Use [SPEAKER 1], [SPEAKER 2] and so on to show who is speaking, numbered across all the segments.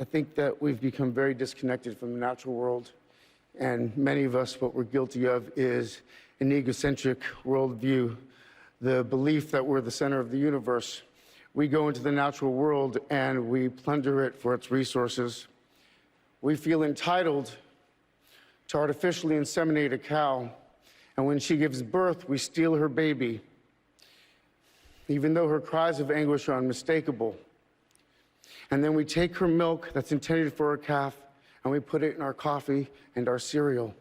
[SPEAKER 1] I think that we've become very disconnected from the natural world, and many of us, what we're guilty of is an egocentric worldview, the belief that we're the center of the universe. We go into the natural world and we plunder it for its resources. We feel entitled to artificially inseminate a cow, and when she gives birth, we steal her baby, even though her cries of anguish are unmistakable. And then we take her milk that's intended for a calf and we put it in our coffee and our cereal.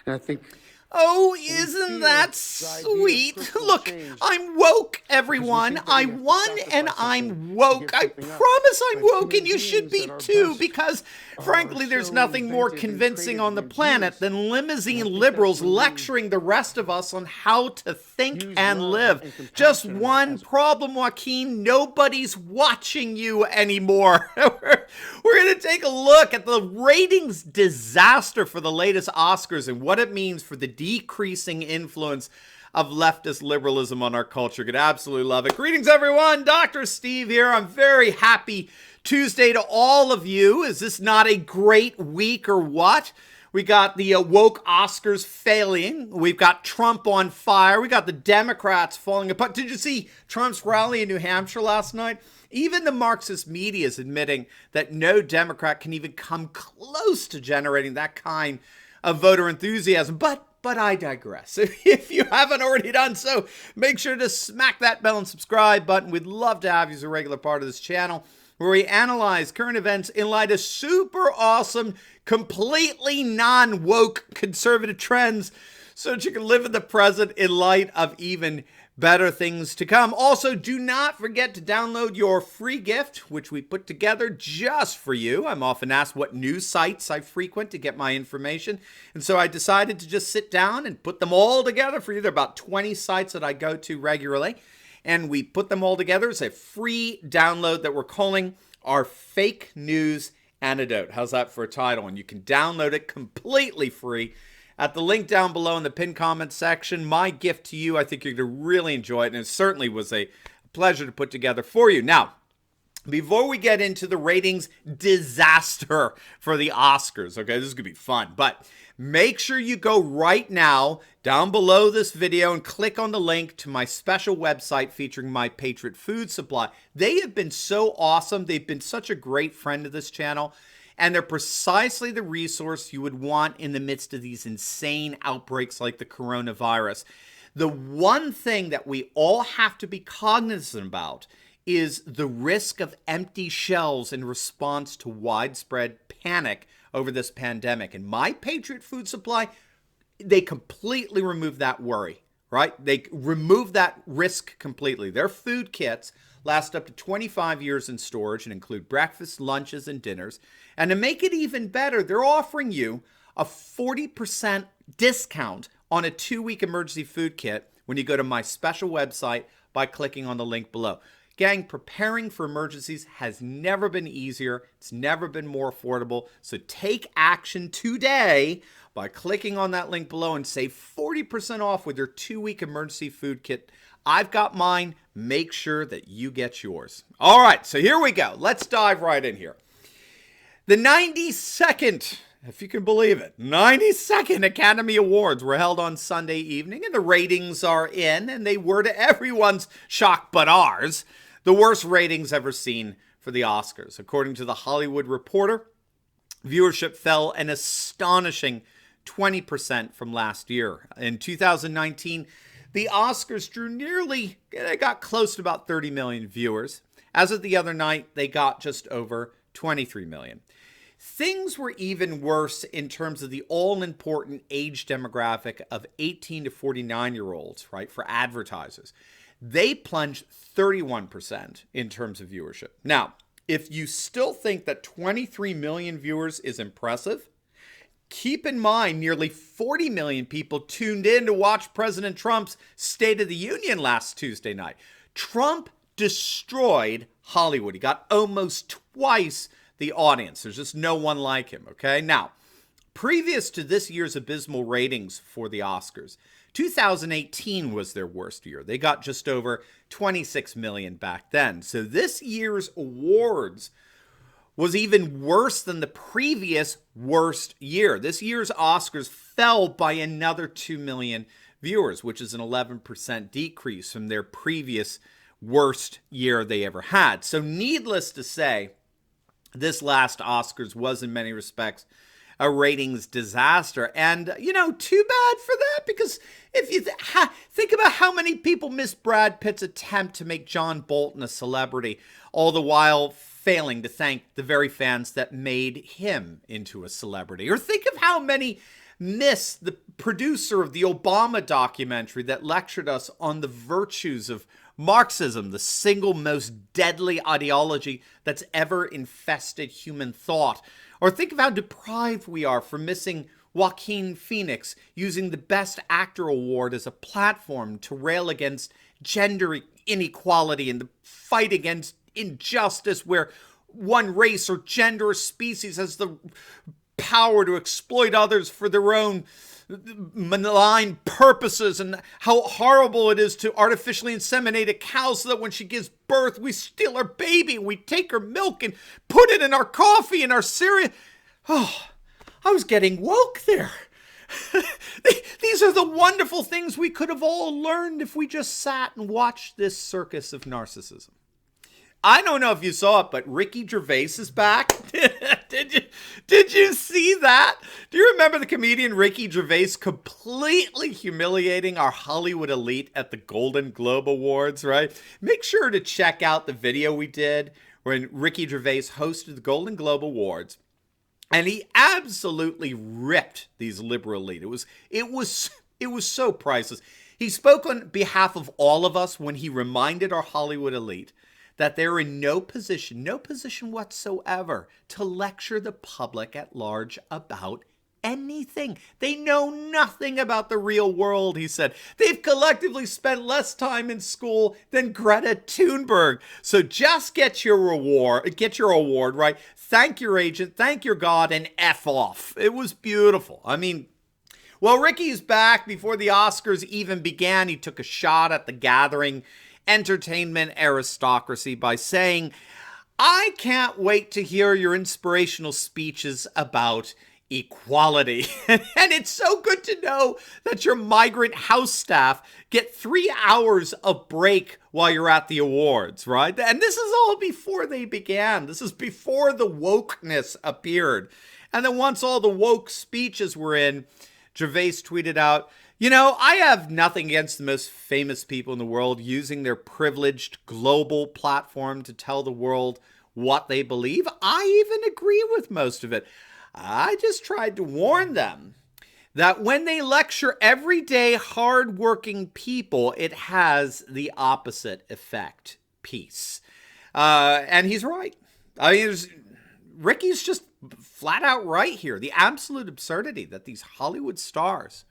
[SPEAKER 1] And I think...
[SPEAKER 2] Oh, isn't that sweet? Look, I'm woke, everyone. I won and I'm woke. I promise I'm woke, and you should be too, because frankly, there's nothing more convincing on the planet than limousine liberals lecturing the rest of us on how to think and live. Just one problem, Joaquin: nobody's watching you anymore. We're going to take a look at the ratings disaster for the latest Oscars and what it means for the decreasing influence of leftist liberalism on our culture. Could absolutely love it. Greetings, everyone. Dr. Steve here. I'm very happy Tuesday to all of you. Is this not a great week or what? We got the woke Oscars failing. We've got Trump on fire. We got the Democrats falling apart. Did you see Trump's rally in New Hampshire last night? Even the Marxist media is admitting that no Democrat can even come close to generating that kind of voter enthusiasm. But I digress. If you haven't already done so, make sure to smack that bell and subscribe button. We'd love to have you as a regular part of this channel, where we analyze current events in light of super awesome, completely non-woke conservative trends, so that you can live in the present in light of even better things to come. Also, do not forget to download your free gift, which we put together just for you. I'm often asked what news sites I frequent to get my information, and so I decided to just sit down and put them all together for you. There are about 20 sites that I go to regularly, and we put them all together as a free download that we're calling our Fake News Antidote. How's that for a title? And you can download it completely free at the link down below in the pinned comment section. My gift to you. I think you're going to really enjoy it, and it certainly was a pleasure to put together for you. Now, before we get into the ratings disaster for the Oscars, okay, this is going to be fun, but make sure you go right now down below this video and click on the link to my special website featuring my Patriot food supply. They have been so awesome. They've been such a great friend of this channel, and they're precisely the resource you would want in the midst of these insane outbreaks like the coronavirus. The one thing that we all have to be cognizant about is the risk of empty shelves in response to widespread panic over this pandemic. And my Patriot food supply, they completely remove that worry, right? They remove that risk completely. Their food kits last up to 25 years in storage and include breakfast, lunches, and dinners. And to make it even better, they're offering you a 40% discount on a 2-week emergency food kit when you go to my special website by clicking on the link below. Gang, preparing for emergencies has never been easier. It's never been more affordable. So take action today by clicking on that link below and save 40% off with your 2-week emergency food kit. I've got mine. Make sure that you get yours. All right, so here we go. Let's dive right in here. The 92nd, if you can believe it, 92nd Academy Awards were held on Sunday evening, and the ratings are in, and they were, to everyone's shock but ours, the worst ratings ever seen for the Oscars. According to The Hollywood Reporter, viewership fell an astonishing 20% from last year. In 2019, the Oscars they got close to about 30 million viewers. As of the other night, they got just over 23 million. Things were even worse in terms of the all-important age demographic of 18 to 49-year-olds, right, for advertisers. They plunged 31% in terms of viewership. Now, if you still think that 23 million viewers is impressive, keep in mind nearly 40 million people tuned in to watch President Trump's State of the Union last Tuesday night. Trump destroyed Hollywood. He got almost twice the audience. There's just no one like him, okay? Now, previous to this year's abysmal ratings for the Oscars, 2018 was their worst year. They got just over 26 million back then. So this year's awards was even worse than the previous worst year. This year's Oscars fell by another 2 million viewers, which is an 11% decrease from their previous worst year they ever had. So needless to say, this last Oscars was in many respects a ratings disaster. And, you know, too bad for that, because if you think about how many people missed Brad Pitt's attempt to make John Bolton a celebrity, all the while failing to thank the very fans that made him into a celebrity. Or think of how many missed the producer of the Obama documentary that lectured us on the virtues of Marxism, the single most deadly ideology that's ever infested human thought. Or think of how deprived we are for missing Joaquin Phoenix using the Best Actor award as a platform to rail against gender inequality and the fight against injustice where one race or gender or species has the power to exploit others for their own malign purposes, and how horrible it is to artificially inseminate a cow so that when she gives birth, we steal her baby, we take her milk and put it in our coffee and our cereal. Oh, I was getting woke there. These are the wonderful things we could have all learned if we just sat and watched this circus of narcissism. I don't know if you saw it, but Ricky Gervais is back. Did you see that? Do you remember the comedian Ricky Gervais completely humiliating our Hollywood elite at the Golden Globe Awards, right? Make sure to check out the video we did when Ricky Gervais hosted the Golden Globe Awards. And he absolutely ripped these liberal elite. It was so priceless. He spoke on behalf of all of us when he reminded our Hollywood elite that they're in no position whatsoever to lecture the public at large about anything. They know nothing about the real world, he said. They've collectively spent less time in school than Greta Thunberg. So just get your award, right? Thank your agent, thank your God, and F off. It was beautiful. I mean, well, Ricky's back. Before the Oscars even began, he took a shot at the gathering entertainment aristocracy by saying, "I can't wait to hear your inspirational speeches about equality." And it's so good to know that your migrant house staff get 3 hours of break while you're at the awards, right? And this is all before they began. This is before the wokeness appeared. And then once all the woke speeches were in, Gervais tweeted out, "You know, I have nothing against the most famous people in the world using their privileged global platform to tell the world what they believe. I even agree with most of it. I just tried to warn them that when they lecture everyday hardworking people, it has the opposite effect. Peace." And he's right. I mean, Ricky's just flat out right here. The absolute absurdity that these Hollywood stars,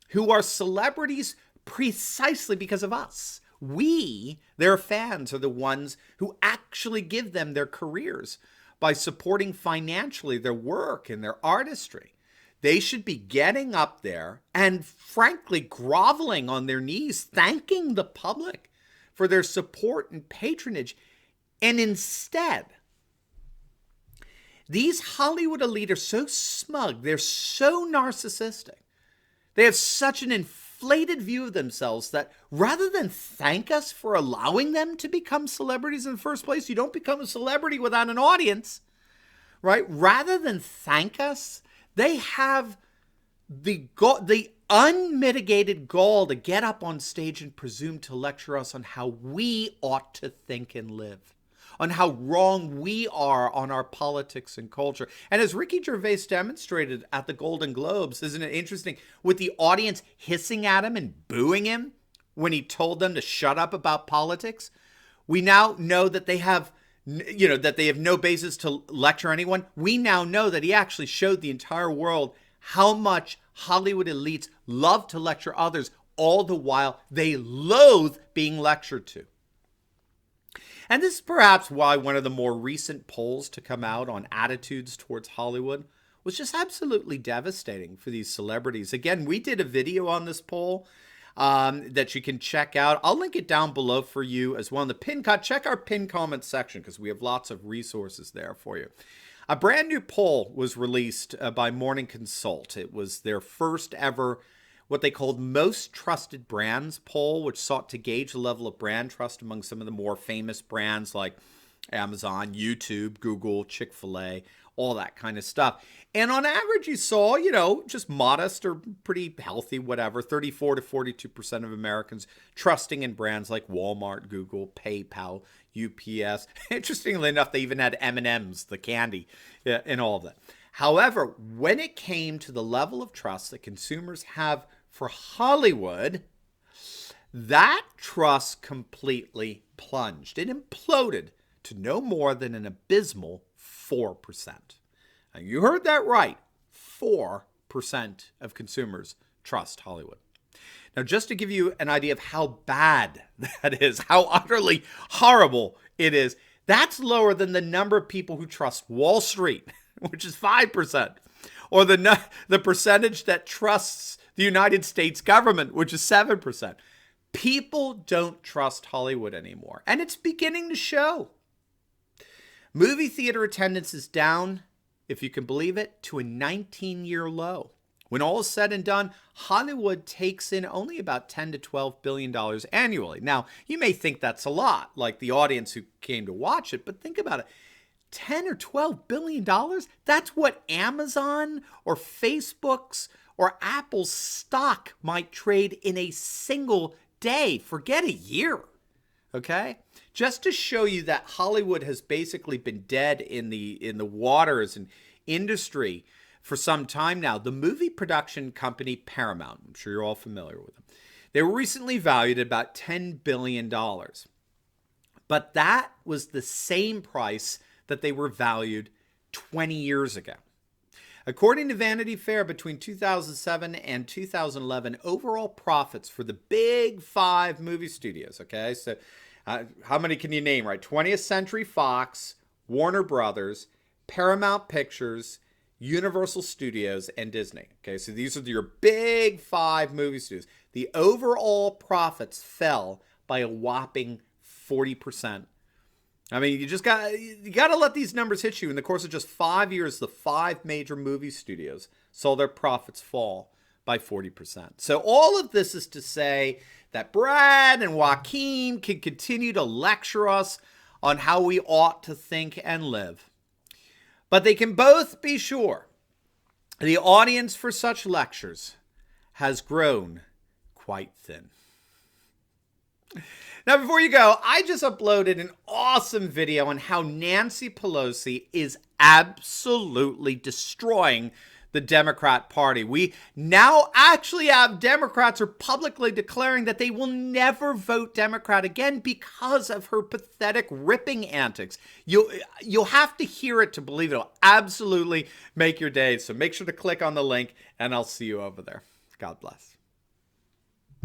[SPEAKER 2] who are celebrities precisely because of us, we, their fans, are the ones who actually give them their careers by supporting financially their work and their artistry. They should be getting up there and frankly groveling on their knees, thanking the public for their support and patronage. And instead, these Hollywood elite are so smug, they're so narcissistic, they have such an inflated view of themselves that rather than thank us for allowing them to become celebrities in the first place — you don't become a celebrity without an audience, right? Rather than thank us, they have the unmitigated gall to get up on stage and presume to lecture us on how we ought to think and live, on how wrong we are on our politics and culture. And as Ricky Gervais demonstrated at the Golden Globes, isn't it interesting, with the audience hissing at him and booing him when he told them to shut up about politics, we now know that they have no basis to lecture anyone. We now know that he actually showed the entire world how much Hollywood elites love to lecture others, all the while they loathe being lectured to. And this is perhaps why one of the more recent polls to come out on attitudes towards Hollywood was just absolutely devastating for these celebrities. Again, we did a video on this poll. that you can check out. I'll link it down below for you as well in the pin cut. Check our pin comment section because we have lots of resources there for you. A brand new poll was released by Morning Consult. It was their first ever what they called Most Trusted Brands poll, which sought to gauge the level of brand trust among some of the more famous brands like Amazon, YouTube, Google, Chick-fil-A, all that kind of stuff. And on average, you saw, just modest or pretty healthy, whatever, 34 to 42% of Americans trusting in brands like Walmart, Google, PayPal, UPS. Interestingly enough, they even had M&Ms, the candy, and all of that. However, when it came to the level of trust that consumers have for Hollywood, that trust completely plunged. It imploded to no more than an abysmal 4%. Now, you heard that right. 4% of consumers trust Hollywood. Now, just to give you an idea of how bad that is, how utterly horrible it is, that's lower than the number of people who trust Wall Street, which is 5%, or the percentage that trusts the United States government, which is 7%. People don't trust Hollywood anymore, and it's beginning to show. Movie theater attendance is down, if you can believe it, to a 19-year low. When all is said and done, Hollywood takes in only about $10 to $12 billion annually. Now, you may think that's a lot, like the audience who came to watch it, but think about it. $10 or $12 billion? That's what Amazon or Facebook's or Apple's stock might trade in a single day. Forget a year. Okay? Just to show you that Hollywood has basically been dead in the water as an industry for some time now, the movie production company Paramount, I'm sure you're all familiar with them, they were recently valued at about $10 billion. But that was the same price that they were valued 20 years ago. According to Vanity Fair, between 2007 and 2011, overall profits for the big 5 movie studios, okay? So how many can you name, right? 20th Century Fox, Warner Brothers, Paramount Pictures, Universal Studios, and Disney. Okay, so these are your big 5 movie studios. The overall profits fell by a whopping 40%. I mean, you got to let these numbers hit you. In the course of just 5 years, the 5 major movie studios saw their profits fall by 40%. So all of this is to say that Brad and Joaquin can continue to lecture us on how we ought to think and live. But they can both be sure the audience for such lectures has grown quite thin. Now, before you go, I just uploaded an awesome video on how Nancy Pelosi is absolutely destroying the Democrat Party. We now actually have Democrats are publicly declaring that they will never vote Democrat again because of her pathetic ripping antics. You'll have to hear it to believe it. It'll absolutely make your day. So make sure to click on the link, and I'll see you over there. God bless.